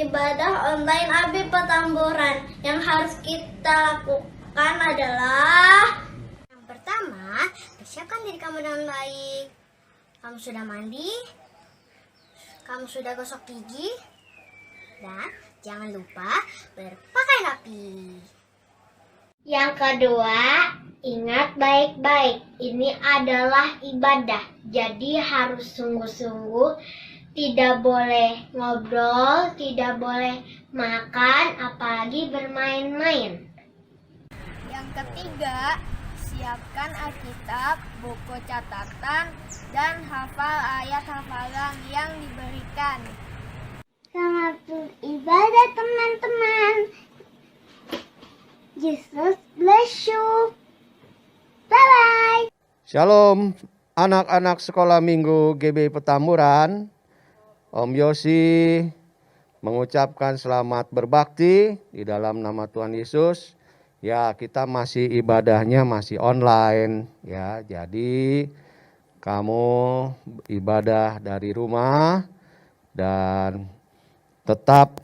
ibadah online Abi Petamburan. Yang harus kita lakukan adalah yang pertama, persiapkan diri kamu dengan baik. Kamu sudah mandi, kamu sudah gosok gigi, dan jangan lupa berpakaian rapi. Yang kedua, ingat baik-baik, ini adalah ibadah, jadi harus sungguh-sungguh, tidak boleh ngobrol, tidak boleh makan, apalagi bermain-main. Yang ketiga, siapkan Alkitab, buku catatan, dan hafal ayat hafalan yang diberikan. Selamat beribadah teman-teman. Jesus bless you. Bye-bye. Shalom anak-anak sekolah minggu GB Petamburan. Om Yosi mengucapkan selamat berbakti di dalam nama Tuhan Yesus. Ya, kita masih ibadahnya masih online ya. Jadi kamu ibadah dari rumah dan tetap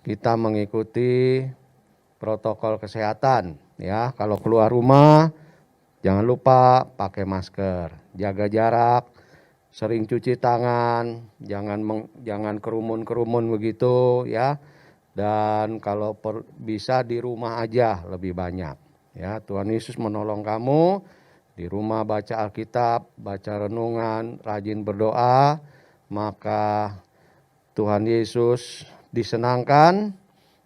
kita mengikuti protokol kesehatan ya. Kalau keluar rumah jangan lupa pakai masker, jaga jarak, sering cuci tangan, jangan kerumun-kerumun begitu ya. Dan kalau bisa di rumah aja lebih banyak ya. Tuhan Yesus menolong kamu di rumah, baca Alkitab, baca renungan, rajin berdoa, maka Tuhan Yesus disenangkan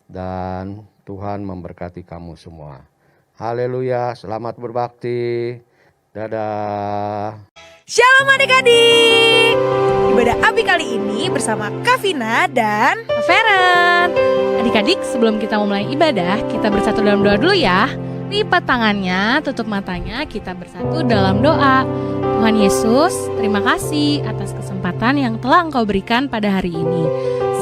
dan Tuhan memberkati kamu semua. Haleluya, selamat berbakti. Dadah. Shalom adik-adik. Ibadah Abi kali ini bersama Kavina dan Feren. Adik-adik, sebelum kita memulai ibadah, kita bersatu dalam doa dulu ya. Lipat tangannya, tutup matanya, kita bersatu dalam doa. Tuhan Yesus, terima kasih atas kesempatan yang telah Engkau berikan pada hari ini.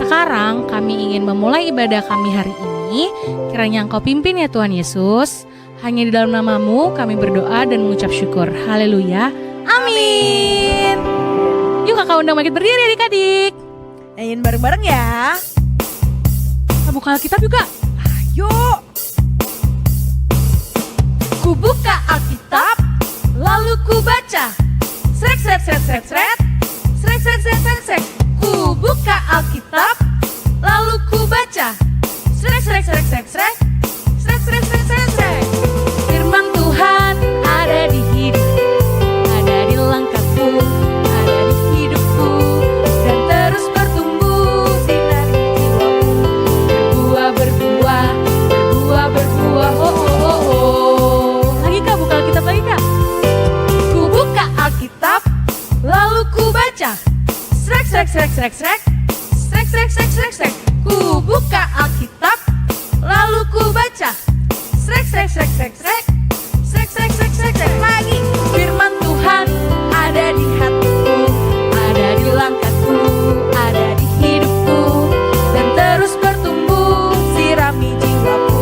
Sekarang kami ingin memulai ibadah kami hari ini. Kiranya Engkau pimpin ya Tuhan Yesus. Hanya di dalam nama-Mu kami berdoa dan mengucap syukur. Haleluya. Amin. Yuk kakak undang makin berdiri adik-adik. nyanyiin bareng-bareng ya. Kita buka Alkitab juga. Ayo. Ku buka Alkitab, lalu ku baca. Srek srek srek srek srek. Srek srek srek srek srek. Ku buka Alkitab, lalu ku baca. Srek srek srek srek srek. Srek srek srek srek srek. Firman Tuhan ada di hidupku, ada di langkahku, ada di hidupku, dan terus bertumbuh sinar di jiwaku. Berbuah, berbuah, berbuah, berbuah, oh oh oh oh. Lagi kak, buka Alkitab lagi kak. Ku buka Alkitab, lalu ku baca. Srek srek srek srek srek. Srek srek srek srek srek. Ku buka Alkitab, lalu ku baca. Srek srek srek srek srek. Srek srek srek srek srek lagi. Firman Tuhan ada di hatiku, ada di langkahku, ada di hidupku, dan terus bertumbuh sirami jiwaku.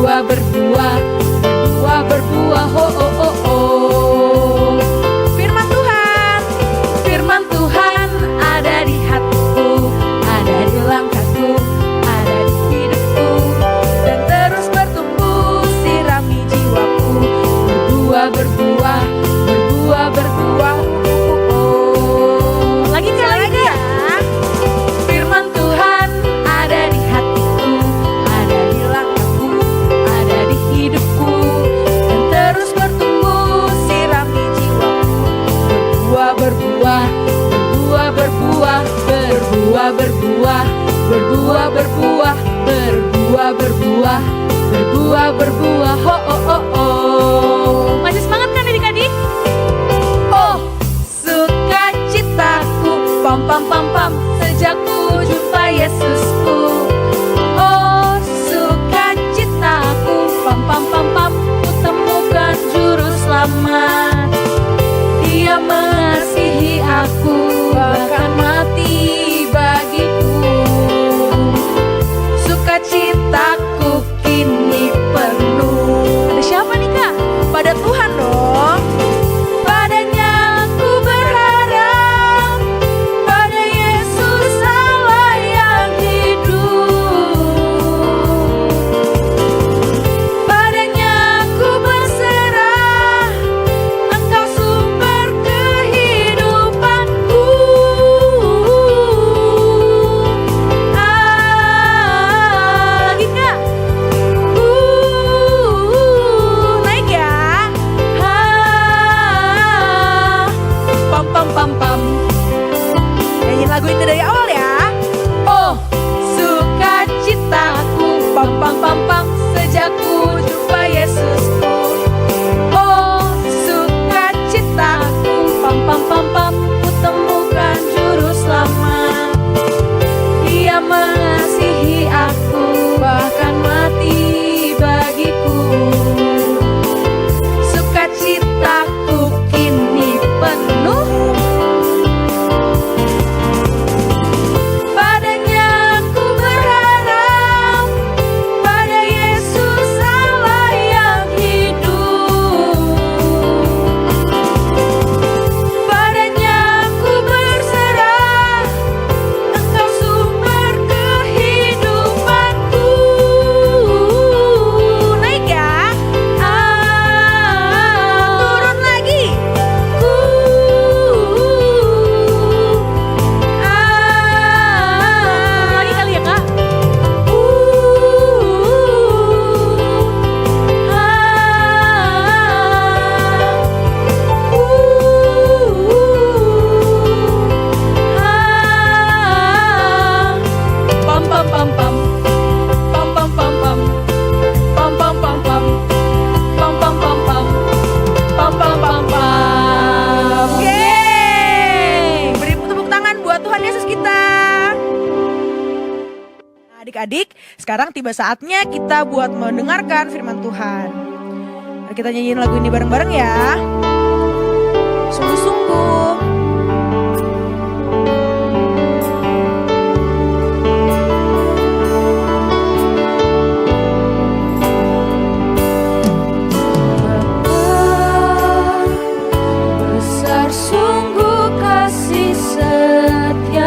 Berbuah, berbuah, berbuah, berbuah, oh oh oh oh. Firman Tuhan, firman Tuhan ada di hatiku, ada di langkahku, ada di hidupku, dan terus bertumbuh sirami jiwaku. Berbuah, berbuah, berbuah, berbuah, oh, oh. Lagi kak, lagi kak. Firman Tuhan ada di hatiku, ada di langkahku, ada di hidupku, dan terus bertumbuh sirami jiwaku. Berbuah, berbuah, berbuah, berbuah, berbuah, berbuah, berbuah, berbuah, berbuah, berbuah, berbuah, berbuah, oh oh oh oh. Masih semangat kan adik-adik? Oh, sukacitaku, pam pam pam pam, sejak ku jumpa Yesusku. Oh, sukacitaku, pam pam pam pam, ku temukan juru selamat. Dia mengasihi aku, bahkan mati bagiku. Sukacitaku kini penuh. Ada siapa nih kak? Pada Tuhan dong. Padanya aku berharap, pada Yesus Allah yang hidup. sekarang tiba saatnya kita buat mendengarkan firman Tuhan. Mari kita nyanyiin lagu ini bareng-bareng ya. Sungguh-sungguh. Sungguh kasih setiamu,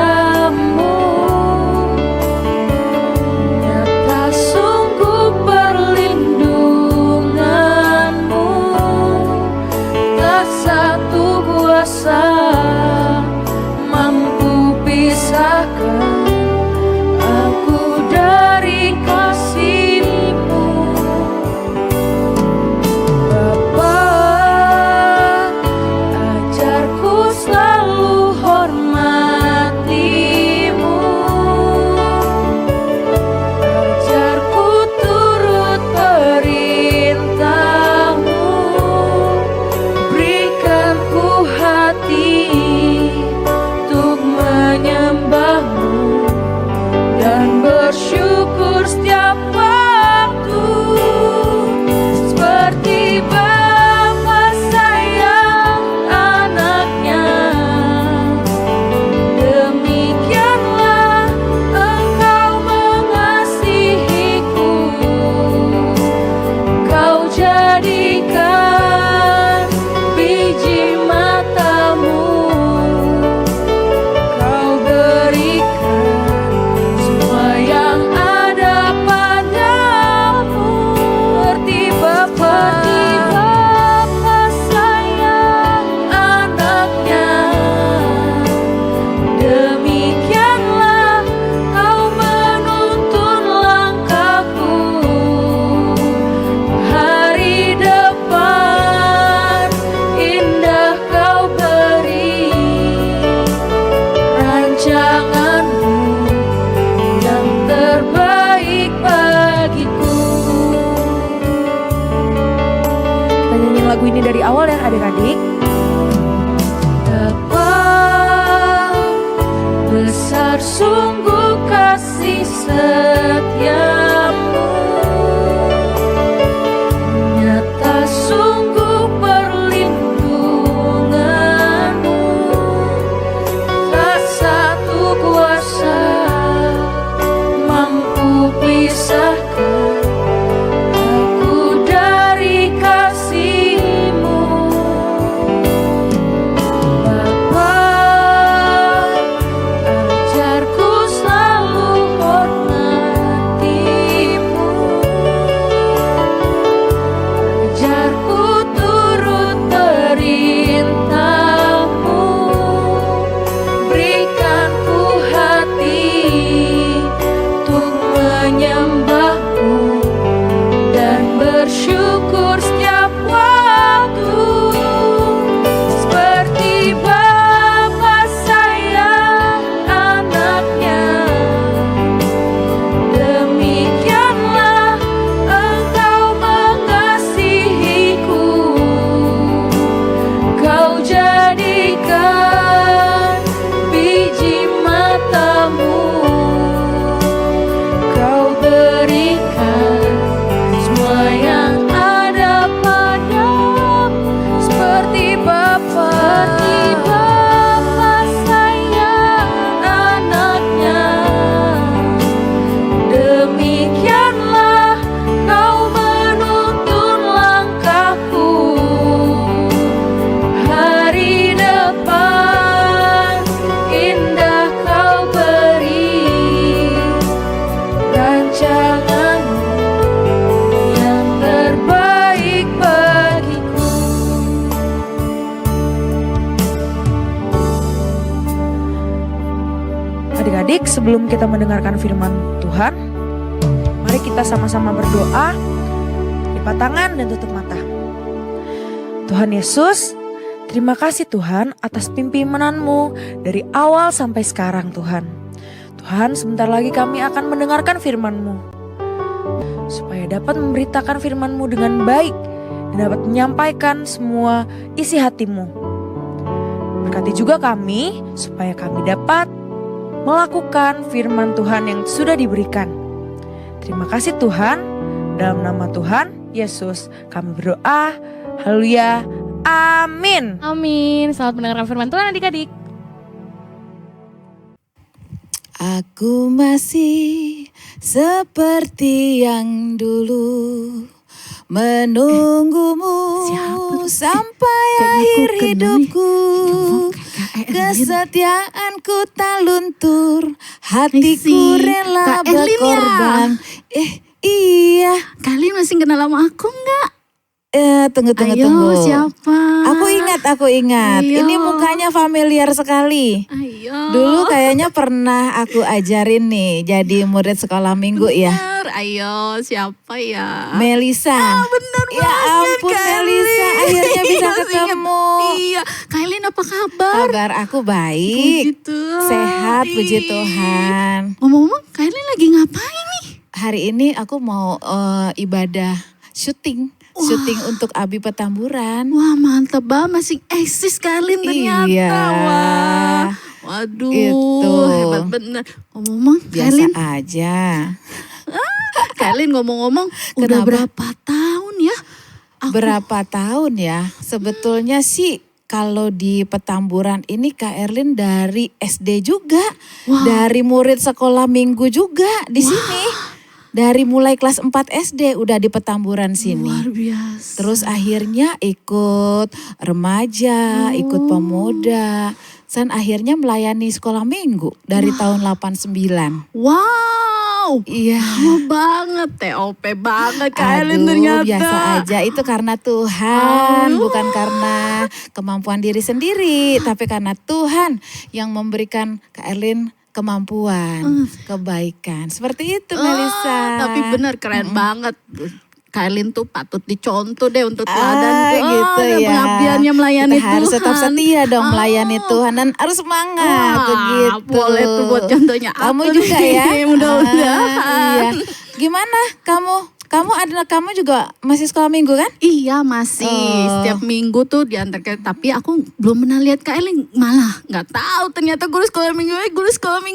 nyata sungguh perlindunganmu, tak satu kuasa mampu pisahkan aku dari kasih-Mu. Bapa, ajarku selalu hormati-Mu, ajarku turut perintah-Mu, berikan ku hati untuk menyembah-Mu dan bersyukur setiap waktu, seperti Bapa sayang anaknya, demikianlah Engkau mengasihiku. Kau jadikan biji mata-Mu, Kau berikan semua yang ada padamu, seperti Bapa sayang anaknya, demikianlah Kau menuntun langkahku. Hari depan indah Kau beri, rancangan-Mu yang terbaik bagiku. Kita nyanyiin lagu ini dari awal ya adik-adik. Betapa besar sungguh kasih setiamu, nyata sungguh perlindunganmu, tak satu kuasa mampu pisahkan aku dari kasih-Mu. Bapa, ajarku selalu hormati-Mu, ajarku turut perintah-Mu, berikan ku hati untuk menyembah-Mu dan bersyukur setiap waktu, seperti Bapa sayang anaknya, demikianlah Engkau mengasihiku. Kau jadikan biji mata-Mu, Kau berikan semua yang ada padamu, seperti Bapa sayang anaknya, demikianlah Kau menuntun langkahku. Hari depan indah Kau beri, rancangan-Mu yang terbaik bagiku. Adik-adik, sebelum kita mendengarkan firman Tuhan, mari kita sama-sama berdoa, lipat tangan dan tutup mata. Tuhan Yesus, terima kasih Tuhan atas pimpinanmu dari awal sampai sekarang Tuhan. Tuhan, sebentar lagi kami akan mendengarkan firman-Mu, supaya dapat memberitakan firman-Mu dengan baik dan dapat menyampaikan semua isi hati-Mu. Berkati juga kami supaya kami dapat melakukan firman Tuhan yang sudah diberikan. Terima kasih Tuhan. Dalam nama Tuhan Yesus kami berdoa. Haleluya. Amin. Amin. Selamat mendengarkan firman Tuhan adik-adik. Aku masih seperti yang dulu menunggumu sampai akhir hidupku. Kesetiaanku tak luntur, hatiku rela berkorban. Iya. Kalian masih kenal sama aku nggak? Tunggu. Ayo, siapa? Aku ingat. Ayo. Ini mukanya familiar sekali. Ayo. Dulu kayaknya pernah aku ajarin nih jadi murid sekolah minggu ya. Bener, ayo siapa ya? Melisa. Bener Ya banget, ampun Kailin. Melisa, akhirnya bisa Masih inget. ketemu. Iya, Kailin apa kabar? Kabar aku baik, Puji Tuhan. sehat puji Ih. Tuhan. Ngomong-ngomong, Kailin lagi ngapain nih? Hari ini aku mau ibadah syuting untuk Abi Petamburan. Wah, mantap banget, masih eksis Kailin ternyata. Iya. Wah. Waduh, Itu. hebat bener. Ngomong-ngomong, Biasa Kailin, aja. Kailin ngomong-ngomong, udah Kenapa? berapa tahun ya? Berapa tahun ya? Sebetulnya sih kalau di Petamburan ini Kak Erlin dari SD juga. Wah. Dari murid sekolah minggu juga di sini. Dari mulai kelas 4 SD udah di Petamburan sini. Luar biasa. Terus akhirnya ikut remaja, ikut pemuda. Dan akhirnya melayani sekolah minggu dari tahun 89. Wow, Iya. lama banget, TOP banget Kailin Aduh, ternyata. biasa aja. Itu karena Tuhan, bukan karena kemampuan diri sendiri, tapi karena Tuhan yang memberikan Kak Erlin kemampuan, kebaikan. Seperti itu, Melisa. Tapi bener keren banget. Kailin tuh patut dicontoh deh untuk teladan. Gitu ya. Pengabdiannya melayani Kita harus Tuhan. tetap setia dong melayani Tuhan dan harus semangat Wah, begitu. boleh tuh buat contohnya Kamu aku juga nih, ya. mudah-mudahan. Iya. Gimana kamu? Kamu juga masih sekolah minggu kan? Iya masih Oh. setiap minggu tuh diantarkan, tapi aku belum pernah lihat Kailin, malah nggak tahu ternyata guru sekolah minggu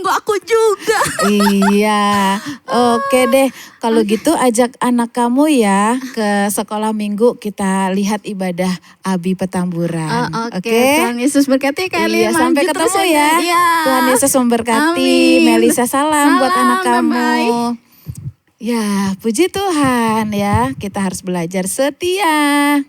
aku juga. Iya, oke deh. Kalau gitu ajak anak kamu ya ke sekolah minggu, kita lihat ibadah Abi Petamburan. Oke, Tuhan Yesus berkati Kailin. Iya, sampai Maju ketemu terus ya. Iya. Tuhan Yesus memberkati. Amin. Melisa salam buat Salam, anak kamu. bye-bye. Ya, puji Tuhan ya. Kita harus belajar setia.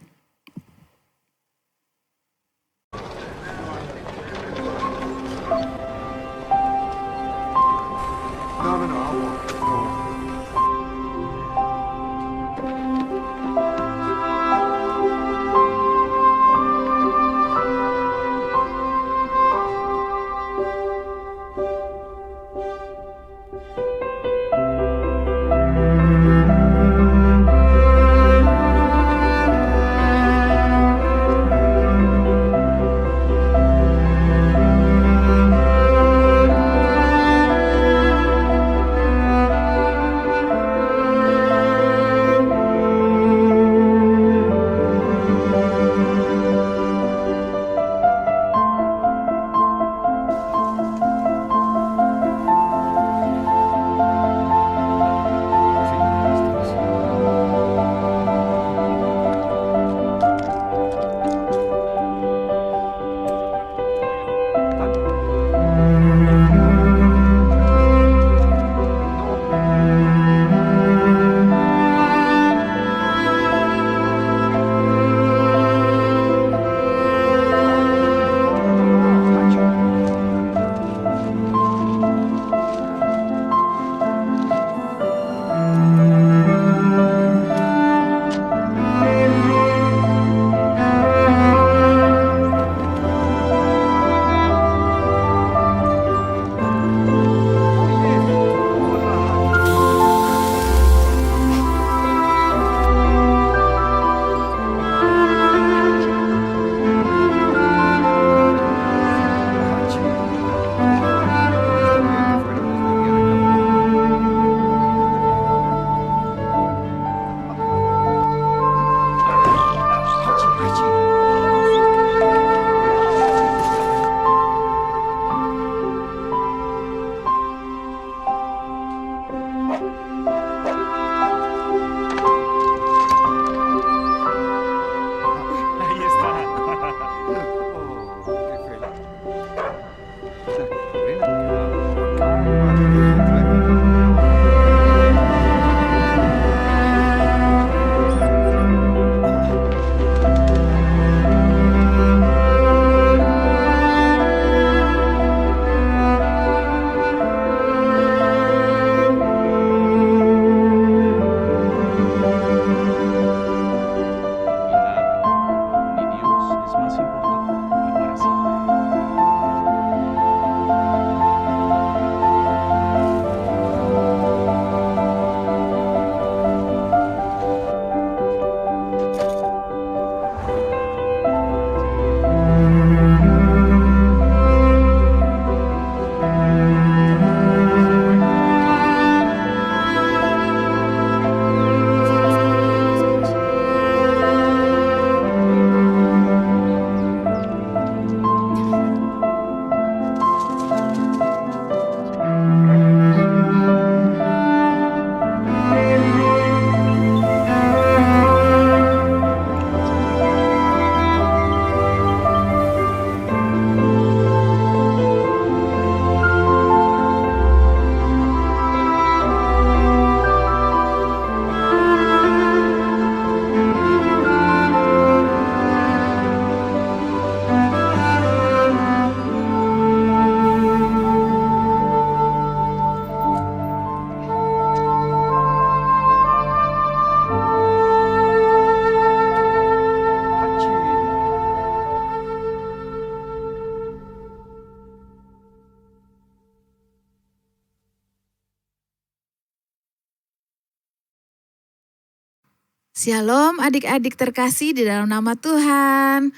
Shalom adik-adik terkasih di dalam nama Tuhan.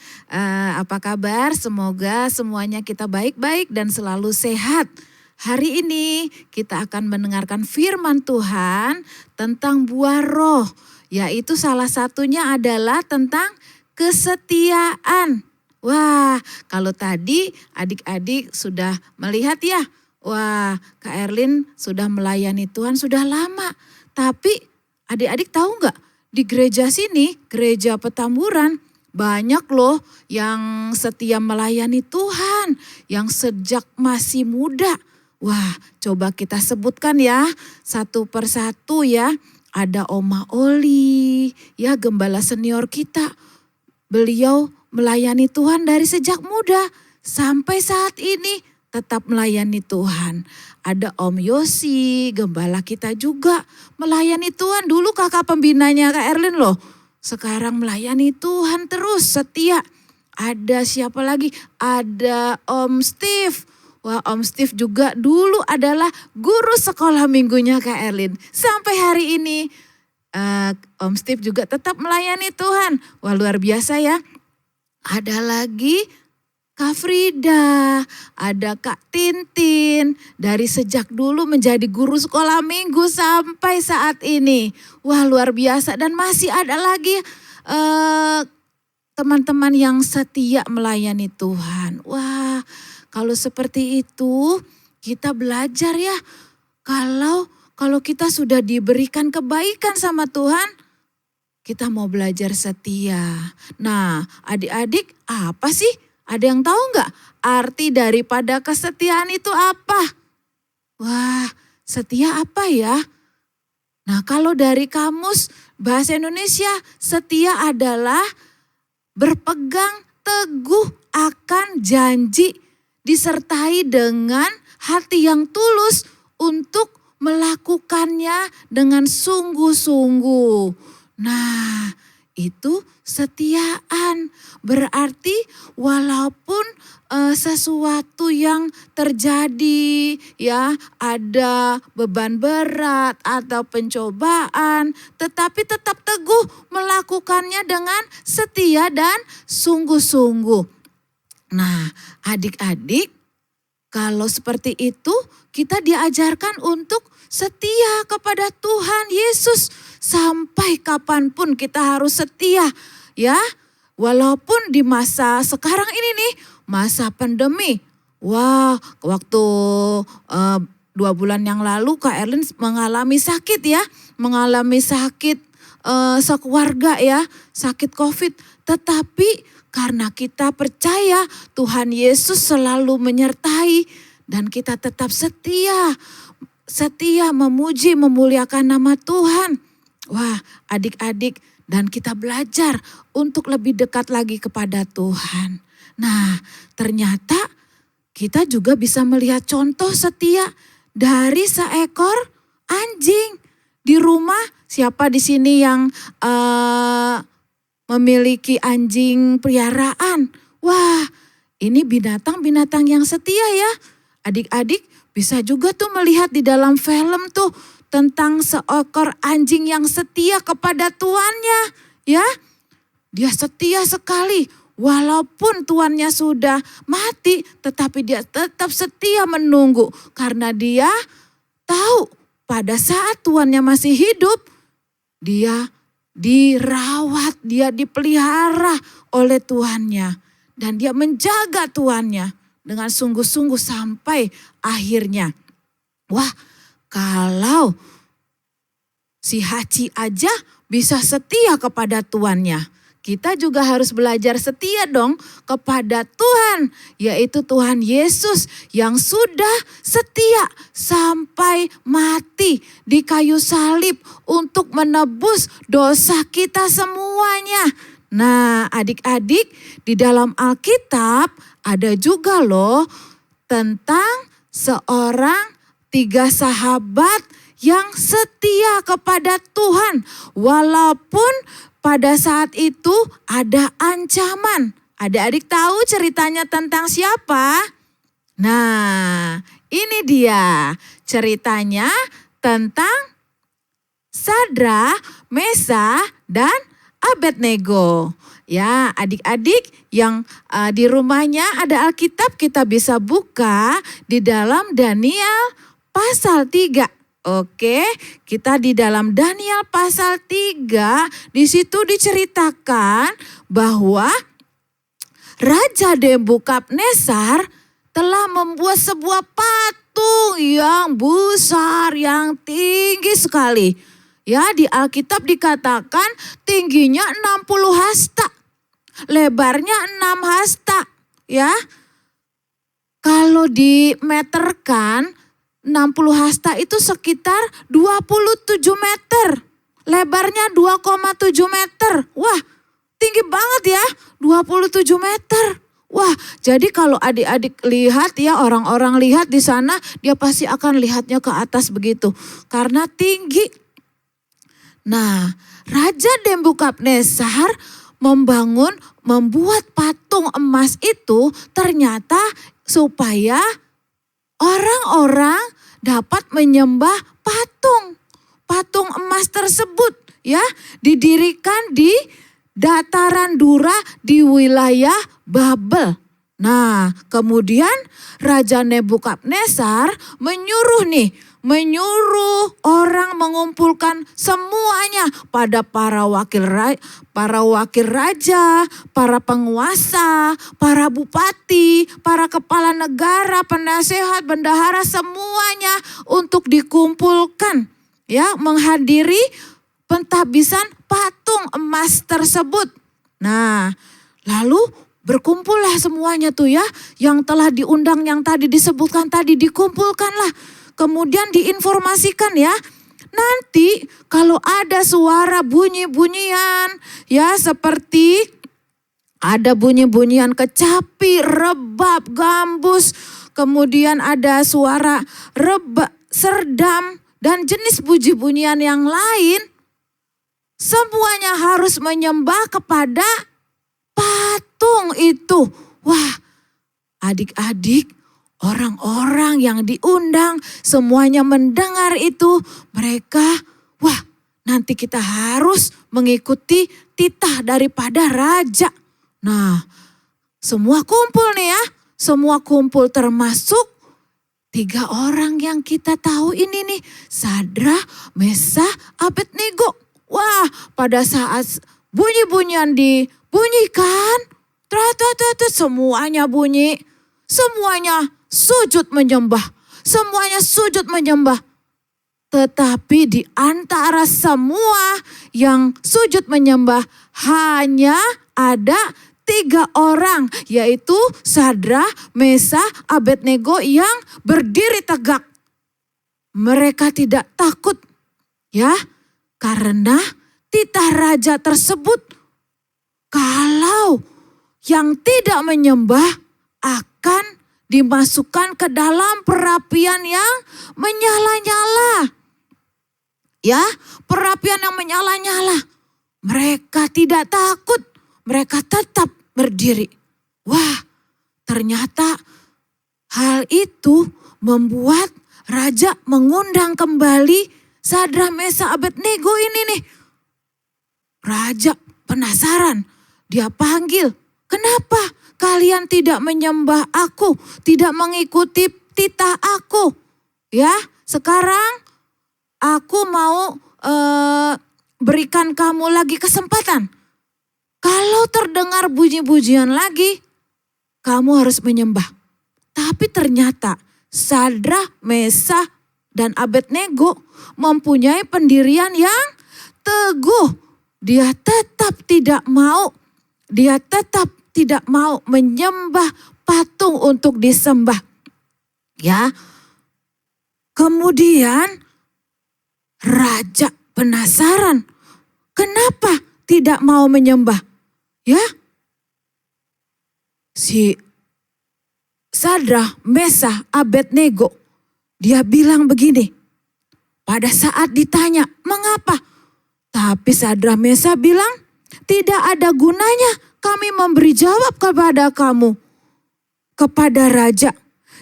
Apa kabar? Semoga semuanya kita baik-baik dan selalu sehat. Hari ini kita akan mendengarkan firman Tuhan tentang buah roh. Yaitu salah satunya adalah tentang kesetiaan. Wah, kalau tadi adik-adik sudah melihat ya. Wah, Kak Erlin sudah melayani Tuhan sudah lama. Tapi adik-adik tahu nggak? Di gereja sini, gereja Petamburan, banyak loh yang setia melayani Tuhan, yang sejak masih muda. Wah, coba kita sebutkan ya, satu persatu ya. Ada Oma Oli, ya gembala senior kita. Beliau melayani Tuhan dari sejak muda sampai saat ini tetap melayani Tuhan. Ada Om Yosi, gembala kita juga melayani Tuhan. Dulu kakak pembinanya Kak Erlin loh. Sekarang melayani Tuhan terus setia. Ada siapa lagi? Ada Om Steve. Wah, Om Steve juga dulu adalah guru sekolah minggunya Kak Erlin. Sampai hari ini Om Steve juga tetap melayani Tuhan. Wah, luar biasa ya. Ada lagi Kak Frida, ada Kak Tintin, dari sejak dulu menjadi guru sekolah minggu sampai saat ini. Wah, luar biasa, dan masih ada lagi teman-teman yang setia melayani Tuhan. Wah, kalau seperti itu kita belajar ya, kalau kita sudah diberikan kebaikan sama Tuhan, kita mau belajar setia. Nah, adik-adik, apa sih? Ada yang tahu nggak arti daripada kesetiaan itu apa? Wah, setia apa ya? Nah, kalau dari kamus bahasa Indonesia, setia adalah berpegang teguh akan janji, disertai dengan hati yang tulus untuk melakukannya dengan sungguh-sungguh. Nah, itu setiaan. Berarti walaupun sesuatu yang terjadi ya, ada beban berat atau pencobaan, tetapi tetap teguh melakukannya dengan setia dan sungguh-sungguh. Nah, adik-adik, kalau seperti itu kita diajarkan untuk setia kepada Tuhan Yesus. Sampai kapanpun kita harus setia ya. Walaupun di masa sekarang ini nih, masa pandemi. Wah, waktu 2 bulan yang lalu Kak Erlin mengalami sakit ya. Mengalami sakit sekeluarga ya, sakit COVID. Tetapi karena kita percaya Tuhan Yesus selalu menyertai dan kita tetap setia. Setia memuji, memuliakan nama Tuhan. Wah, adik-adik, dan kita belajar untuk lebih dekat lagi kepada Tuhan. Nah, ternyata kita juga bisa melihat contoh setia dari seekor anjing. Di rumah, siapa di sini yang memiliki anjing peliharaan? Wah, ini binatang-binatang yang setia ya. Adik-adik bisa juga tuh melihat di dalam film tuh tentang seekor anjing yang setia kepada tuannya, ya. Dia setia sekali, walaupun tuannya sudah mati, tetapi dia tetap setia menunggu. Karena dia tahu pada saat tuannya masih hidup, dia dirawat, dia dipelihara oleh tuannya. Dan dia menjaga tuannya dengan sungguh-sungguh sampai akhirnya. Wah, kalau si Haci aja bisa setia kepada tuannya, kita juga harus belajar setia dong kepada Tuhan, yaitu Tuhan Yesus yang sudah setia sampai mati di kayu salib untuk menebus dosa kita semuanya. Nah, adik-adik, di dalam Alkitab ada juga loh tentang seorang 3 sahabat yang setia kepada Tuhan. Walaupun pada saat itu ada ancaman. Adik-adik tahu ceritanya tentang siapa? Nah, ini dia ceritanya tentang Sadrak, Mesah, dan Abednego. Ya, adik-adik yang di rumahnya ada Alkitab, kita bisa buka di dalam Daniel pasal 3. Oke, kita di dalam Daniel pasal 3, di situ diceritakan bahwa Raja Nebukadnezar telah membuat sebuah patung yang besar, yang tinggi sekali. Ya, di Alkitab dikatakan tingginya 60 hasta, lebarnya 6 hasta. Ya, kalau dimeterkan 60 hasta itu sekitar 27 meter. Lebarnya 2,7 meter. Wah, tinggi banget ya, 27 meter. Wah, jadi kalau adik-adik lihat ya, orang-orang lihat di sana, dia pasti akan lihatnya ke atas begitu. Karena tinggi. Nah, Raja Nebukadnezar membuat patung emas itu ternyata supaya orang-orang dapat menyembah patung emas tersebut, ya, didirikan di dataran Dura di wilayah Babel. Nah, kemudian Raja Nebukadnezar menyuruh orang mengumpulkan semuanya pada para wakil raja, para penguasa, para bupati, para kepala negara, penasehat, bendahara, semuanya untuk dikumpulkan, ya, menghadiri pentahbisan patung emas tersebut. Nah, lalu berkumpullah semuanya tuh ya, yang telah diundang, yang tadi disebutkan tadi, dikumpulkanlah. Kemudian diinformasikan ya, nanti kalau ada suara bunyi-bunyian, ya, seperti ada bunyi-bunyian kecapi, rebab, gambus, kemudian ada suara rebab, serdam, dan jenis bunyi-bunyian yang lain, semuanya harus menyembah kepada patung itu. Wah, adik-adik, orang-orang yang diundang semuanya mendengar itu, mereka, wah, nanti kita harus mengikuti titah daripada raja. Nah, semua kumpul nih ya, semua kumpul termasuk 3 orang yang kita tahu ini nih, Sadrah, Mesah, Abednego. Wah, pada saat bunyi-bunyian dibunyikan, semuanya bunyi, semuanya sujud menyembah, semuanya sujud menyembah. Tetapi di antara semua yang sujud menyembah hanya ada 3 orang, yaitu Sadrah, Mesah, Abednego yang berdiri tegak. Mereka tidak takut, ya, karena titah raja tersebut, kalau yang tidak menyembah akan dimasukkan ke dalam perapian yang menyala-nyala. Ya, perapian yang menyala-nyala. Mereka tidak takut, mereka tetap berdiri. Wah, ternyata hal itu membuat raja mengundang kembali Sadrah, Mesah, Abednego ini nih. Raja penasaran, dia panggil, "Kenapa kalian tidak menyembah aku, tidak mengikuti titah aku? Ya, sekarang aku mau berikan kamu lagi kesempatan. Kalau terdengar bunyi-bunyian lagi, kamu harus menyembah." Tapi ternyata Sadrah, Mesah, dan Abednego mempunyai pendirian yang teguh. Dia tetap tidak mau menyembah patung untuk disembah. Ya. Kemudian raja penasaran, kenapa tidak mau menyembah? Ya. Si Sadrah, Mesah, Abednego, dia bilang begini. Pada saat ditanya, "Mengapa?" Tapi Sadrah, Mesah bilang, "Tidak ada gunanya kami memberi jawab kepada kamu, kepada raja.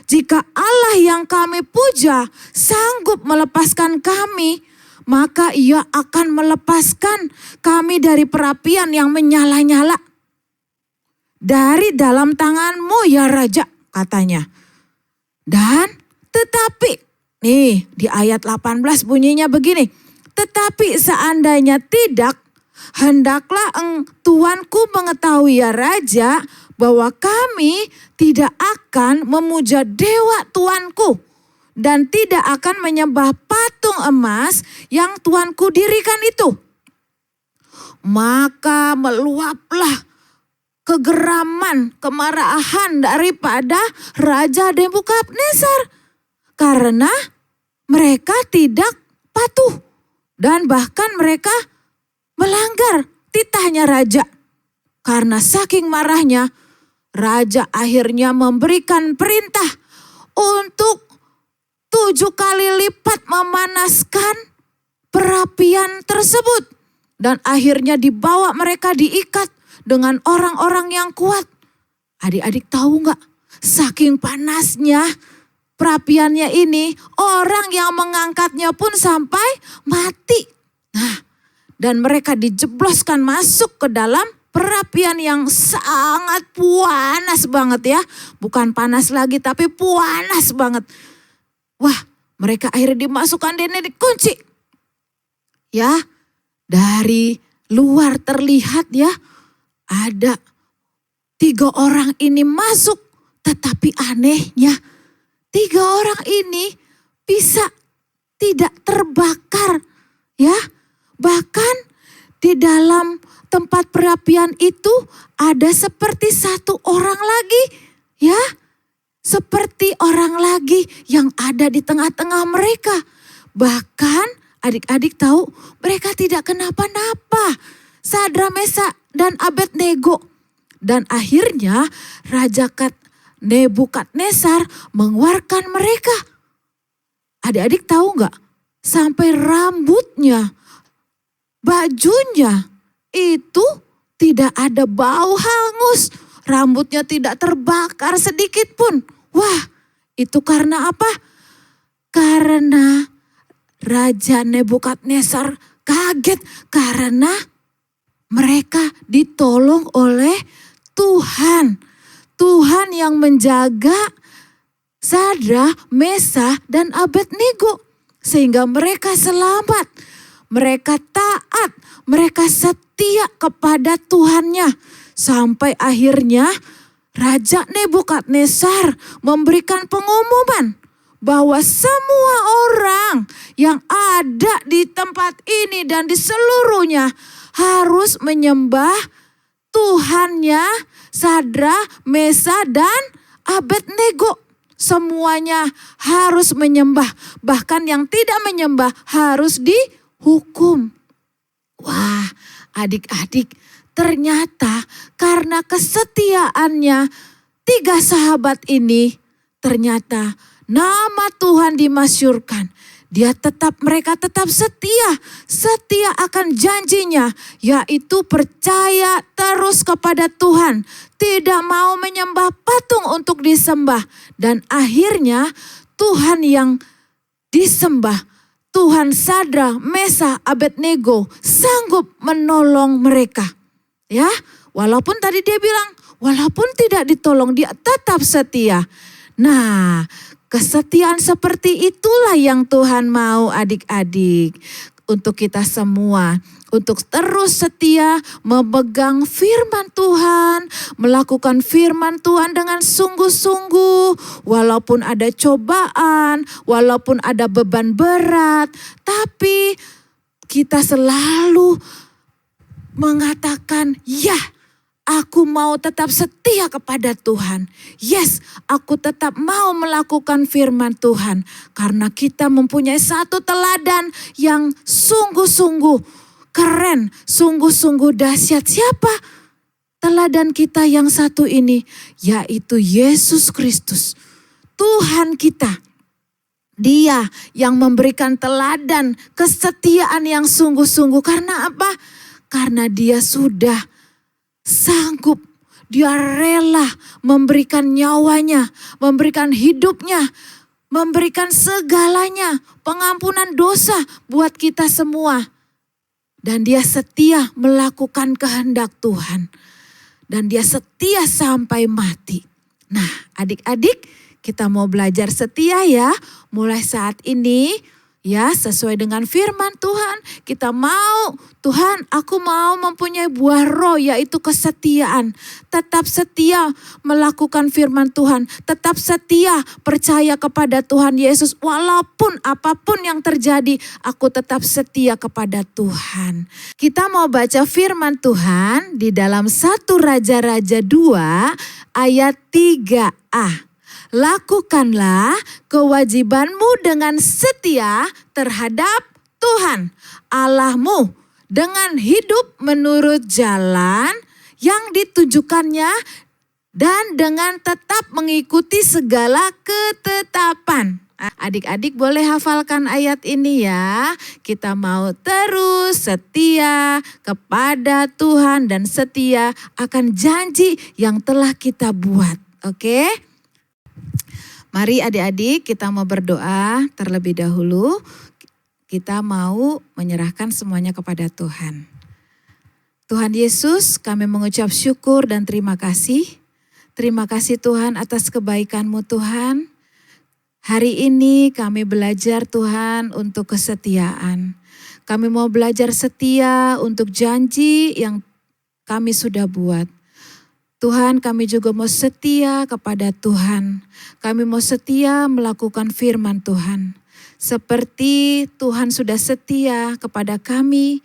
Jika Allah yang kami puja sanggup melepaskan kami, maka ia akan melepaskan kami dari perapian yang menyala-nyala. Dari dalam tanganmu ya Raja, katanya. Dan tetapi, nih di ayat 18 bunyinya begini. Tetapi seandainya tidak, hendaklah tuanku mengetahui ya Raja, bahwa kami tidak akan memuja dewa tuanku dan tidak akan menyembah patung emas yang tuanku dirikan itu. Maka meluaplah kegeraman, kemarahan daripada Raja Nebukadnezar karena mereka tidak patuh dan bahkan mereka melanggar titahnya raja. Karena saking marahnya, raja akhirnya memberikan perintah untuk 7 kali lipat memanaskan perapian tersebut. Dan akhirnya dibawa mereka diikat dengan orang-orang yang kuat. Adik-adik tahu nggak? Saking panasnya perapiannya ini, orang yang mengangkatnya pun sampai mati. Nah, dan mereka dijebloskan masuk ke dalam perapian yang sangat panas banget ya. Bukan panas lagi tapi panas banget. Wah, mereka akhirnya dimasukkan dan dikunci. Ya, dari luar terlihat ya, ada 3 orang ini masuk. Tetapi anehnya 3 orang ini bisa tidak terbakar ya. Bahkan di dalam tempat perapian itu ada seperti 1 orang lagi ya. Seperti orang lagi yang ada di tengah-tengah mereka. Bahkan adik-adik tahu mereka tidak kenapa-napa. Sadra, Mesak, dan Abednego. Dan akhirnya Raja Nebukadnezar mengeluarkan mereka. Adik-adik tahu nggak? Sampai rambutnya, bajunya itu tidak ada bau hangus. Rambutnya tidak terbakar sedikit pun. Wah, itu karena apa? Karena Raja Nebukadnezar kaget karena mereka ditolong oleh Tuhan. Tuhan yang menjaga Sadra, Mesak, dan Abednego. Sehingga mereka selamat. Mereka taat. Mereka setia kepada Tuhannya. Sampai akhirnya Raja Nebukadnezar memberikan pengumuman bahwa semua orang yang ada di tempat ini dan di seluruhnya harus menyembah Tuhannya Sadra, Mesak, dan Abednego. Semuanya harus menyembah. Bahkan yang tidak menyembah harus dihukum. Wah, adik-adik, ternyata karena kesetiaannya 3 sahabat ini, ternyata nama Tuhan dimasyurkan. Mereka tetap setia akan janjinya, yaitu percaya terus kepada Tuhan, tidak mau menyembah patung untuk disembah. Dan akhirnya Tuhan yang disembah, Tuhan Sadra, Mesak, Abednego sanggup menolong mereka. Ya, walaupun tadi dia bilang, walaupun tidak ditolong dia tetap setia. Nah, kesetiaan seperti itulah yang Tuhan mau adik-adik. Untuk kita semua. Untuk terus setia memegang firman Tuhan. Melakukan firman Tuhan dengan sungguh-sungguh. Walaupun ada cobaan. Walaupun ada beban berat. Tapi kita selalu mengatakan, ya, aku mau tetap setia kepada Tuhan. Yes, aku tetap mau melakukan firman Tuhan. Karena kita mempunyai satu teladan yang sungguh-sungguh keren, sungguh-sungguh dahsyat. Siapa teladan kita yang satu ini? Yaitu Yesus Kristus, Tuhan kita. Dia yang memberikan teladan kesetiaan yang sungguh-sungguh. Karena apa? Karena dia sudah sanggup, dia rela memberikan nyawanya, memberikan hidupnya memberikan segalanya, pengampunan dosa buat kita semua. Dan dia setia melakukan kehendak Tuhan. Dan dia setia sampai mati. Nah, adik-adik, kita mau belajar setia ya. Mulai saat ini ya, sesuai dengan firman Tuhan. Kita mau, Tuhan, aku mau mempunyai buah roh, yaitu kesetiaan. Tetap setia melakukan firman Tuhan. Tetap setia percaya kepada Tuhan Yesus. Walaupun apapun yang terjadi, aku tetap setia kepada Tuhan. Kita mau baca firman Tuhan di dalam 1 Raja-Raja 2 ayat 3a. Lakukanlah kewajibanmu dengan setia terhadap Tuhan Allahmu dengan hidup menurut jalan yang ditunjukkannya dan dengan tetap mengikuti segala ketetapan. Adik-adik boleh hafalkan ayat ini ya. Kita mau terus setia kepada Tuhan dan setia akan janji yang telah kita buat. Oke? Mari adik-adik kita mau berdoa terlebih dahulu. Kita mau menyerahkan semuanya kepada Tuhan. Tuhan Yesus, kami mengucap syukur dan terima kasih. Terima kasih Tuhan atas kebaikan-Mu Tuhan. Hari ini kami belajar Tuhan untuk kesetiaan. Kami mau belajar setia untuk janji yang kami sudah buat. Tuhan, kami juga mau setia kepada Tuhan. Kami mau setia melakukan firman Tuhan. Seperti Tuhan sudah setia kepada kami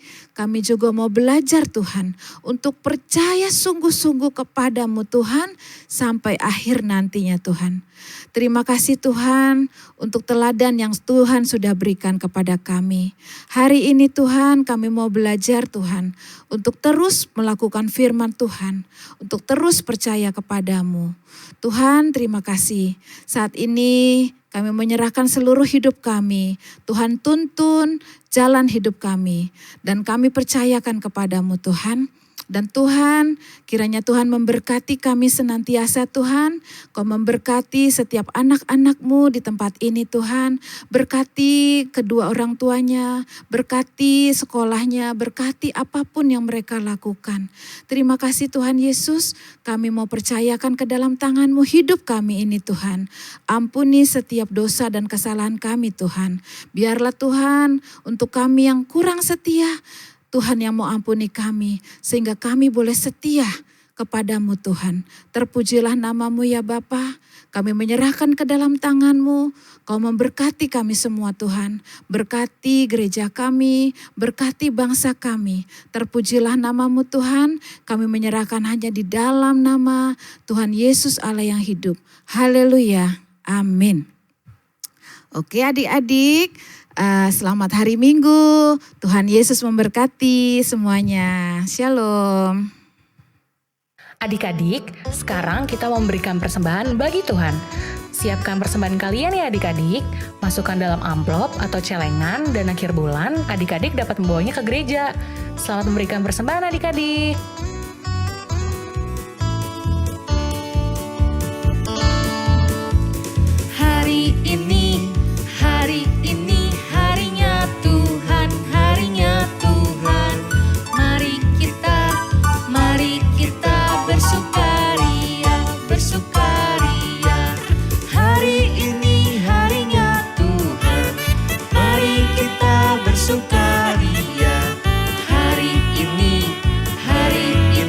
juga mau belajar Tuhan untuk percaya sungguh-sungguh kepadamu Tuhan sampai akhir nantinya Tuhan. Terima kasih Tuhan untuk teladan yang Tuhan sudah berikan kepada kami. Hari ini Tuhan kami mau belajar Tuhan untuk terus melakukan firman Tuhan, untuk terus percaya kepadamu. Tuhan terima kasih. Saat ini kami menyerahkan seluruh hidup kami. Tuhan tuntun jalan hidup kami. Dan kami percayakan kepadamu Tuhan. Dan Tuhan, kiranya Tuhan memberkati kami senantiasa Tuhan. Kau memberkati setiap anak-anak-Mu di tempat ini Tuhan. Berkati kedua orang tuanya, berkati sekolahnya, berkati apapun yang mereka lakukan. Terima kasih Tuhan Yesus, kami mau percayakan ke dalam tangan-Mu hidup kami ini Tuhan. Ampuni setiap dosa dan kesalahan kami Tuhan. Biarlah Tuhan untuk kami yang kurang setia, Tuhan yang mau ampuni kami, sehingga kami boleh setia kepadamu Tuhan. Terpujilah namamu ya Bapa, kami menyerahkan ke dalam tanganmu, Kau memberkati kami semua Tuhan. Berkati gereja kami, berkati bangsa kami. Terpujilah namamu Tuhan, kami menyerahkan hanya di dalam nama Tuhan Yesus Allah yang hidup. Haleluya, amin. Oke adik-adik, selamat hari Minggu. Tuhan Yesus memberkati semuanya. Shalom. Adik-adik, sekarang kita memberikan persembahan bagi Tuhan. Siapkan persembahan kalian ya adik-adik. Masukkan dalam amplop atau celengan dan akhir bulan adik-adik dapat membawanya ke gereja. Selamat memberikan persembahan adik-adik. Hari ini harinya Tuhan, harinya Tuhan. Mari kita bersukaria, bersukaria. Hari ini harinya Tuhan, mari kita bersukaria. Hari ini harinya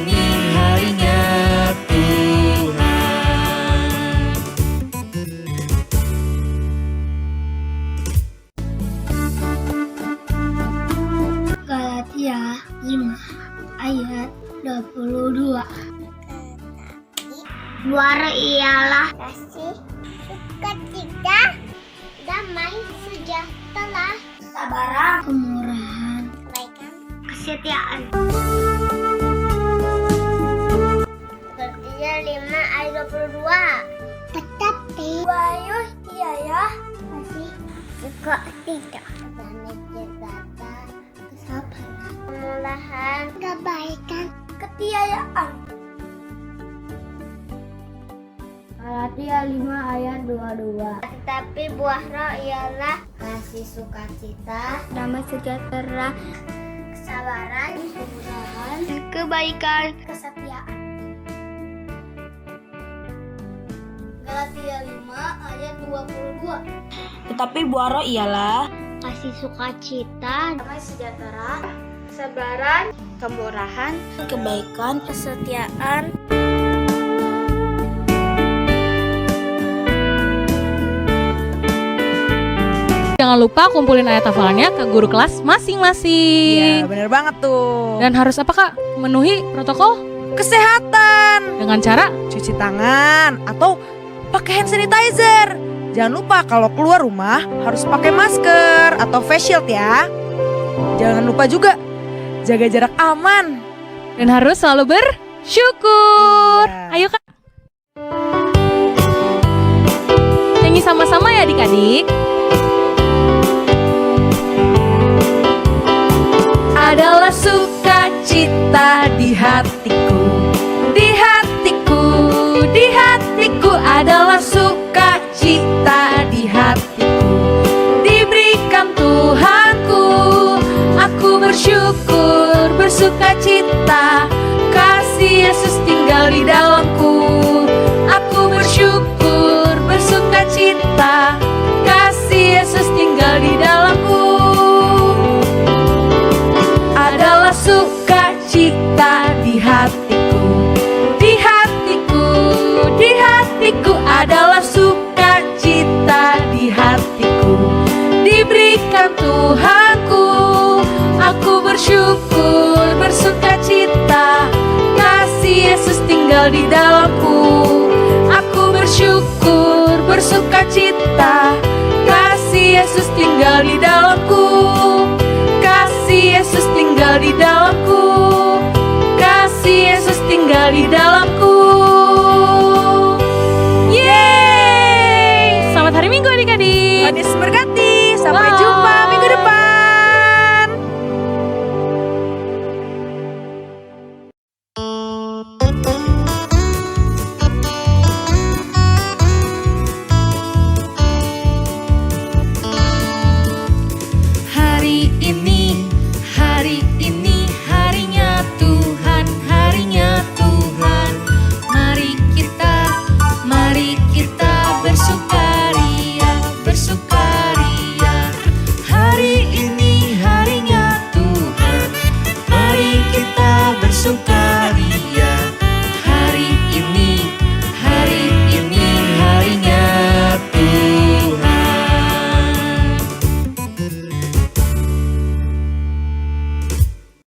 Tuhan. Galatia 5 ayat 22. Buah ialah kasih, sukacita, damai, sejahtera, kesabaran, kemurahan, kebaikan, kesetiaan. Galatia 5 ayat 22. Tetapi Wahyu ialah kasih, sukacita, damai, sejahtera, kesabaran, kemurahan, kebaikan, ketiadaan. Galatia 5 ayat 22. Tetapi buah roh ialah kasih sukacita, damai sejahtera, kesabaran, kemurahan, kebaikan, kesetiaan. Galatia 5 ayat 22. Tetapi buah roh ialah Kasih sukacita, Damai sejahtera, kesabaran, kemurahan, kebaikan, kesetiaan. Jangan lupa kumpulin ayat hafalannya ke guru kelas masing-masing. Iya, bener banget tuh. Dan harus apa Kak? Memenuhi protokol Kesehatan, dengan cara cuci tangan atau pakai hand sanitizer. Jangan lupa kalau keluar rumah harus pakai masker atau face shield ya. Jangan lupa juga jaga jarak aman. dan harus selalu bersyukur. Iya. Ayo Kak. Nyanyi sama-sama ya adik-adik. Adalah sukacita di hatiku, di hatiku, di hatiku adalah sukacita di hatiku. Diberikan Tuhanku, aku bersyukur, bersukacita, kasih Yesus tinggal di dalamku. Aku bersyukur, bersukacita, kasih Yesus tinggal di dalamku. Adalah sukacita di hatiku, di hatiku, di hatiku adalah sukacita di hatiku. Diberikan Tuhanku, aku bersyukur, bersukacita, kasih Yesus tinggal di dalamku. Aku bersyukur, bersukacita, kasih Yesus tinggal di dalamku. Kasih Yesus tinggal di dalamku.